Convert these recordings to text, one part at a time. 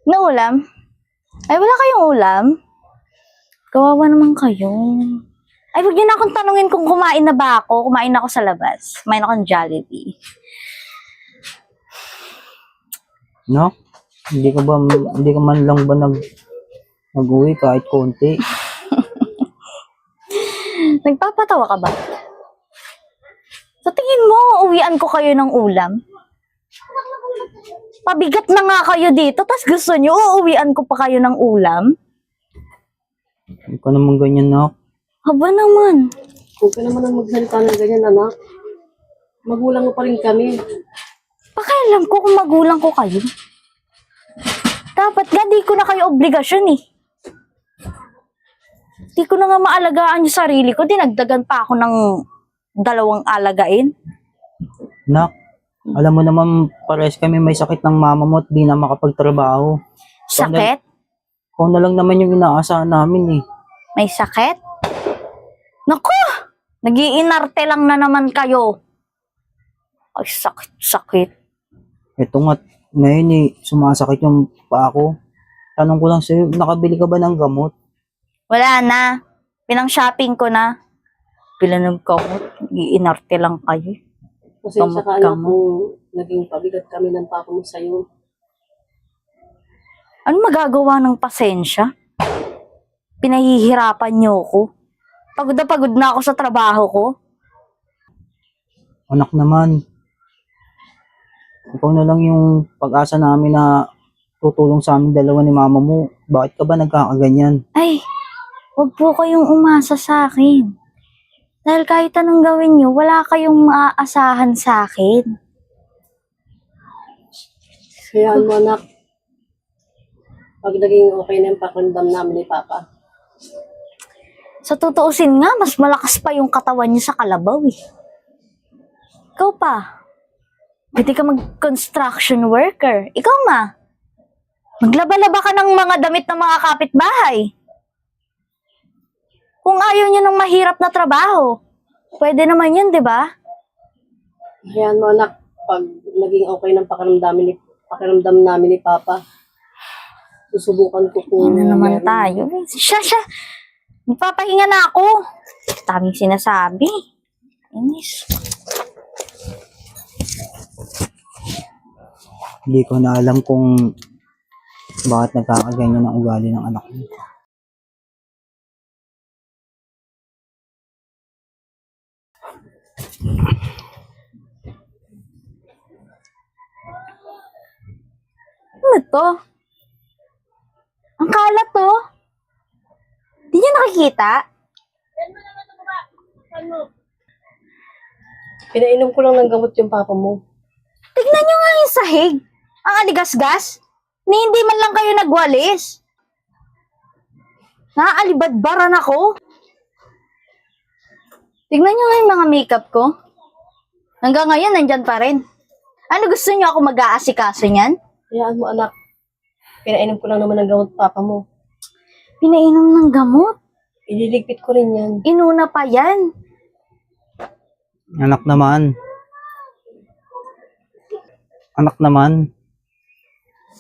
Na ulam? Ay, wala kayong ulam? Kawawa naman kayo. Ay, huwag niyo na akong tanungin kung kumain na ba ako. Kumain ako sa labas. Kumain ako ng Jollibee. No? Hindi ka man lang ba nag-uwi kahit konti? Nagpapatawa ka ba? Sa tingin mo, uwian ko kayo ng ulam? Pabigat na nga kayo dito, tas gusto nyo, uuwian ko pa kayo ng ulam? Hindi ka naman ganyan, no? Haba naman. Huwag ka naman ang magsalita ng ganyan, anak. Magulang mo pa rin kami. Pakialam ko kung magulang ko kayo. Dapat nga, di ko na kayo obligasyon eh. Di ko na nga maalagaan yung sarili ko, dinagdagan pa ako ng 2 alagain. Nak, alam mo naman, pares kami may sakit ng mama mo at di na makapagtrabaho. Sakit? Kung na lang naman yung inaasahan namin eh. May sakit? Naku! Nag-iinarte lang na naman kayo. Ay, sakit. Ito nga, ngayon eh, sumasakit yung paa ko. Tanong ko lang sa'yo, nakabili ka ba ng gamot? Wala na. Pinang-shopping ko na. Pila ng kamot. Nag-iinarte lang kayo. Pasensya ka, anak, Kamot. kung naging pabigat kami ng papa mo sa'yo. Ano magagawa ng pasensya? Pinahihirapan niyo ko. Pagod na ako sa trabaho ko. Anak naman, ikaw na lang yung pag-asa namin na tutulong sa amin dalawa ni mama mo. Bakit ka ba nagkakaganyan? Ay, wag po kayong umasa sa akin. Dahil kahit anong gawin niyo, wala kayong maaasahan sa akin. Kaya mo, anak, pag naging okay na yung pakiramdam namin ni Papa. Sa tutuusin nga, mas malakas pa yung katawan niyo sa kalabaw eh. Ikaw pa, pwede ka mag-construction worker. Ikaw ma, maglaba-laba ka ng mga damit ng mga kapitbahay. Kung ayaw niyo ng mahirap na trabaho, pwede naman yun, di ba? Kaya mo, anak, pag naging okay ng pakiramdam namin ni Papa, susubukan ko kung Ano naman meron- tayo? Siya. Magpapahinga na ako. Daming sinasabi. Inis. Hindi ko na alam kung bakit nagkakaganyan ang ugali ng anak mo. Ano to? Ang kalat to. Di niyo nakikita? Pinainom ko lang ng gamot yung Papa mo. Tignan niyo nga yung sahig. Ang aligasgas. Ni hindi man lang kayo nagwalis. Naaalibadbaran ako. Tignan niyo nga yung mga makeup ko. Hanggang ngayon, nandyan pa rin. Ano gusto niyo ako mag-aasikaso niyan? Hayaan mo, anak. Pinainom ko lang naman ng gamot Papa mo. Pinainom ng gamot. Ililigpit ko rin yan. Inuna pa yan. Anak naman.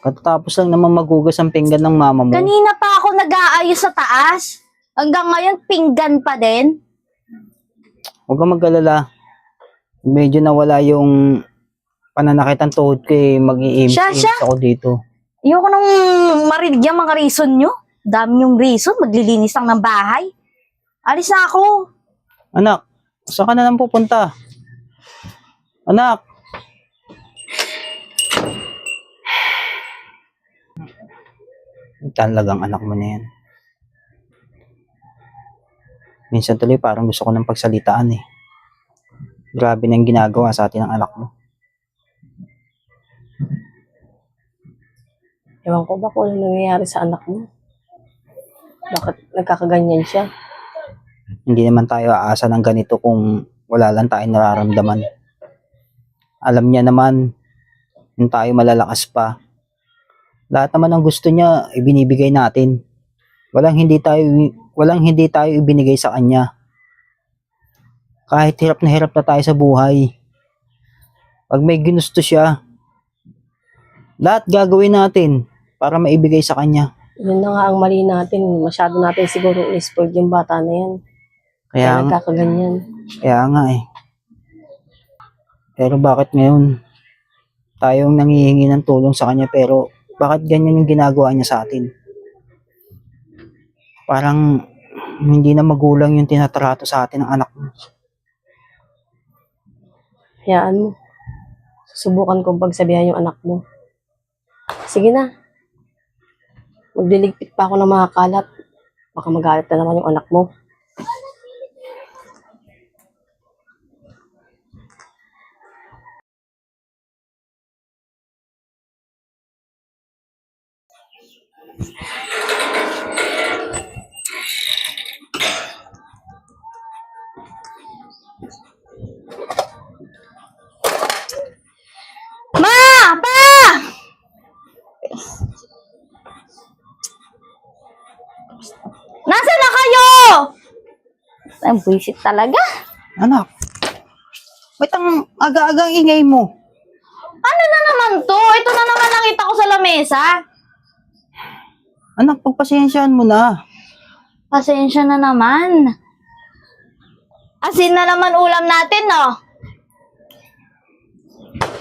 Katatapos lang naman magugas ang pinggan ng mama mo. Kanina pa ako nag-aayos sa taas. Hanggang ngayon, pinggan pa din. Huwag kang mag-alala. Medyo nawala yung pananakit ng tuhod ko eh. Siya. Mag-iims ako dito. Ayoko nang marinig yung mga reason nyo. Dami yung reason. Maglilinis lang ng bahay. Alis na ako. Anak, saan ka na lang pupunta? Anak! Talagang anak mo na yan. Minsan tuloy parang gusto ko ng pagsalitaan eh. Grabe na yung ginagawa sa atin ng anak mo. Ewan ko ba kung ano nangyayari sa anak mo? Bakit nagkakaganyan siya? Hindi naman tayo aasa ng ganito kung wala lang tayong nararamdaman. Alam niya naman, yung tayo malalakas pa. Lahat naman ng gusto niya, ibinibigay natin. Walang hindi tayo ibinigay sa kanya. Kahit hirap na tayo sa buhay. Pag may ginusto siya, lahat gagawin natin para maibigay sa kanya. Yun na nga ang mali natin. Masyado natin siguro in-spoiled yung bata na yan. Kaya Kaya, nagkakaganyan. kaya nga eh. Pero bakit ngayon tayong nangihingi ng tulong sa kanya pero bakit ganyan yung ginagawa niya sa atin? Parang hindi na magulang yung tinatrato sa atin ng anak mo. Hayaan mo. Susubukan kong pagsabihan yung anak mo. Sige na. Magliligpit pa ako ng mga kalat. Baka magalit na naman yung anak mo. Ma! Pa! Nasaan na kayo? Ang buwisit talaga. Anak, ba't ang aga-aga ang ingay mo? Ano na naman to? Ito na naman nakita ko sa lamesa. Anak, pagpasensyahan mo na. Pasensya na naman. Asin na naman ulam natin, no?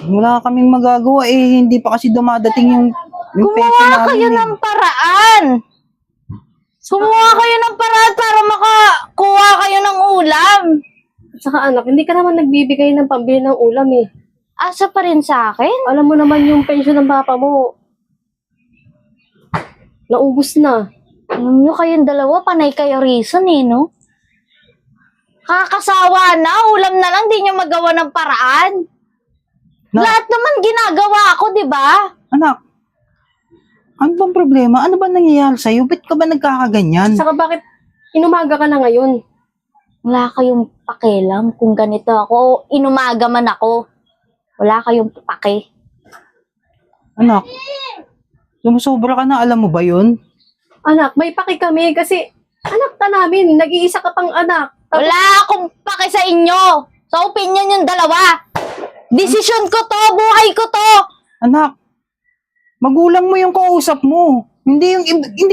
Wala kaming magagawa eh. Hindi pa kasi dumadating yung pension Gumawa namin kayo eh. ng paraan. Gumawa kayo ng paraan para makakuha kayo ng ulam. At saka anak, hindi ka naman nagbibigay ng pambili ng ulam eh. Asa pa rin sa akin? Alam mo naman yung pension ng papa mo. Naubos na. Alam nyo kayong dalawa, panay kayo reason eh, no? Kakasawa na, ulam na lang, di nyo magawa ng paraan. Na- Lahat naman ginagawa ko, di ba? Anak, ano bang problema? Ano ba nangyayari sa'yo? Ba't ka ba nagkakaganyan? Saka bakit inumaga ka na ngayon? Wala kayong pakialam kung ganito ako o inumaga man ako. Wala kayong pake. Anak, sumusobra ka na. Alam mo ba yun? Anak, may paki kami kasi anak ka namin. Nag-iisa ka pang anak. Wala akong pake sa inyo. Sa opinion yung dalawa. Desisyon ko to, buhay ko to. Anak, magulang mo yung kausap mo. Hindi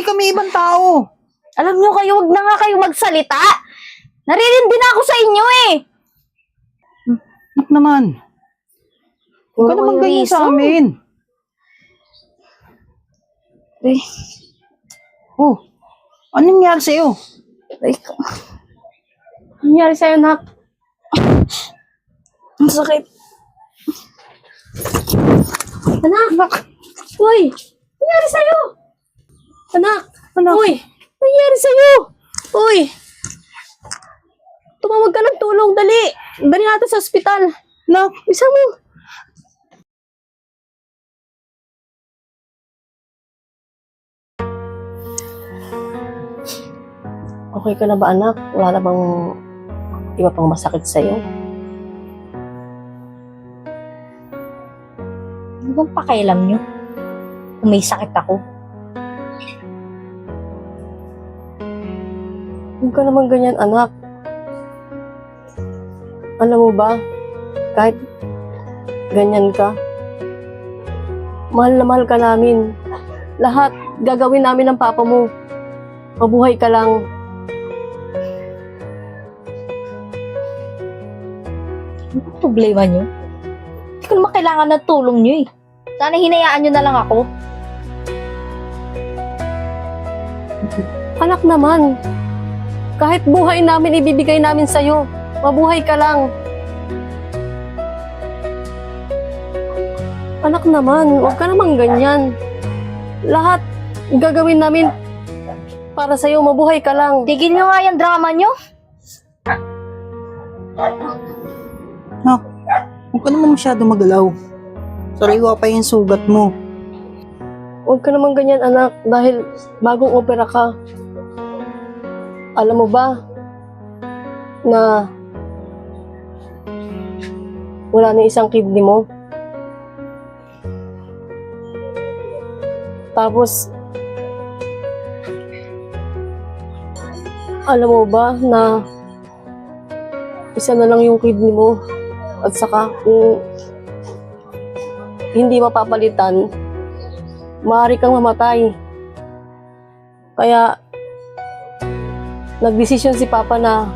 kami ibang tao. Alam nyo kayo, wag na nga kayo magsalita. Naririndi na ako sa inyo eh. Anak naman, huwag ka Puro naman kayo ganyan sa reason. amin. Eh, Oh, anong nangyari sa'yo? ay, Ano nangyari sa'yo, anak? ang sakit. Anak! Uy! Ano nangyari sa'yo? Anak! Anak. Uy! Ano nangyari sa'yo? Uy! Tumawag ka ng tulong, dali! Dali natin sa ospital. Anak, Bisa mo. Okay ka na ba, anak? Wala na bang iba pang masakit sa'yo? Ano bang pakialam nyo? Kung may sakit ako. Huwag ka naman ganyan, anak. Alam mo ba, kahit ganyan ka, mahal na mahal ka namin. Lahat gagawin namin ng papa mo. Mabuhay ka lang. Ano bang problema nyo? Hindi ko naman kailangan ng tulong nyo eh. Sana hinayaan nyo na lang ako. Anak naman, kahit buhay namin ibibigay namin sa'yo. Mabuhay ka lang. Anak naman, huwag ka naman ganyan. Lahat gagawin namin para sa'yo. Mabuhay ka lang. Tigil nyo nga yung drama nyo. anak, huwag ka naman masyado magalaw. Sariwa pa yung sugat mo. Huwag ka naman ganyan, anak, dahil bagong opera ka. Alam mo ba na wala na isang kidney mo? Tapos, alam mo ba na isa na lang yung kidney mo? At saka, kung hindi mapapalitan, maaari kang mamatay. Kaya, nagdesisyon si Papa na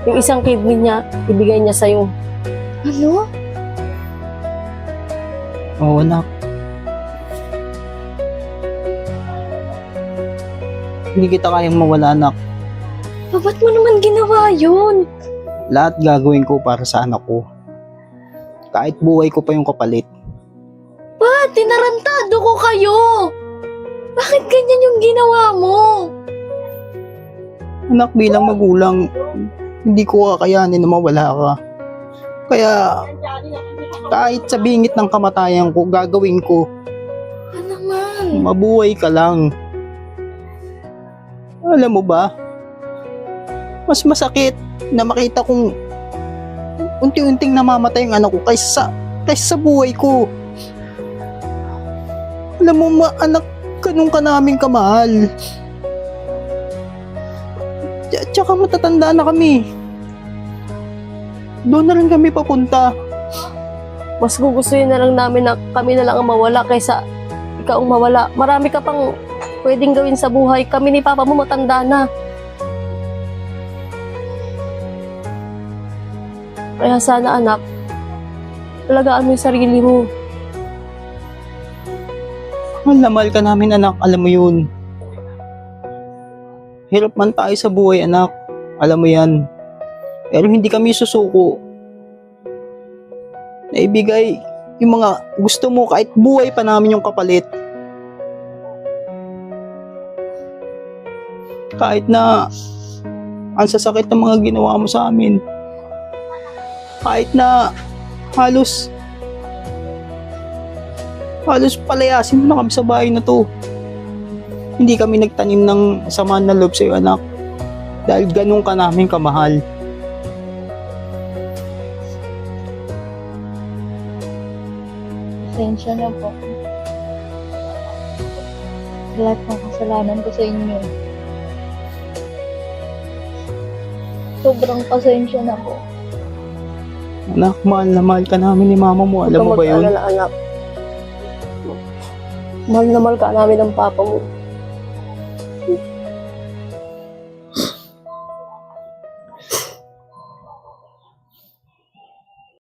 yung isang kidney niya, ibigay niya sa'yo. Ano? Oo, anak. Hindi kita kayang mawala, anak. Ba't mo naman ginawa yun? Lahat gagawin ko para sa anak ko. Kahit buhay ko pa yung kapalit. Tinarantado ko kayo! Bakit ganyan yung ginawa mo? Anak, bilang magulang, hindi ko kakayanin na mawala ka. Kaya, kahit sa bingit ng kamatayan ko, gagawin ko. Ano naman? Mabuhay ka lang. Alam mo ba, mas masakit na makita kong unti-unting namamatay ang anak ko kaysa sa buhay ko. Alam mo, anak, ganun ka naming kamahal. Tsaka matatanda na kami. Doon na rin kami papunta. Mas gugustuhin na lang namin na kami na lang ang mawala kaysa ikaw ang mawala. Marami ka pang pwedeng gawin sa buhay. Kami ni Papa mo matanda na. Kaya sana anak, alagaan mo yung sarili mo. Mahal na mahal ka namin, anak. Alam mo yun. Hirap man tayo sa buhay, anak. Alam mo yan. Pero hindi kami susuko. Naibigay yung mga gusto mo kahit buhay pa namin yung kapalit. Kahit na ang sasakit ng mga ginawa mo sa amin. Kahit na halos palayasin mo na kami sa bahay na to. Hindi kami nagtanim ng samaan na loob sa'yo, anak. Dahil ganun ka namin kamahal. Pasensya na po. Lahat ng kasalanan ko sa inyo. Sobrang pasensya na po. Anak, mahal na mahal ka namin ni mama mo. Alam mo ba yun? Huwag ka mag-alala, anak. Mahal na mahal ka namin ng Papa mo.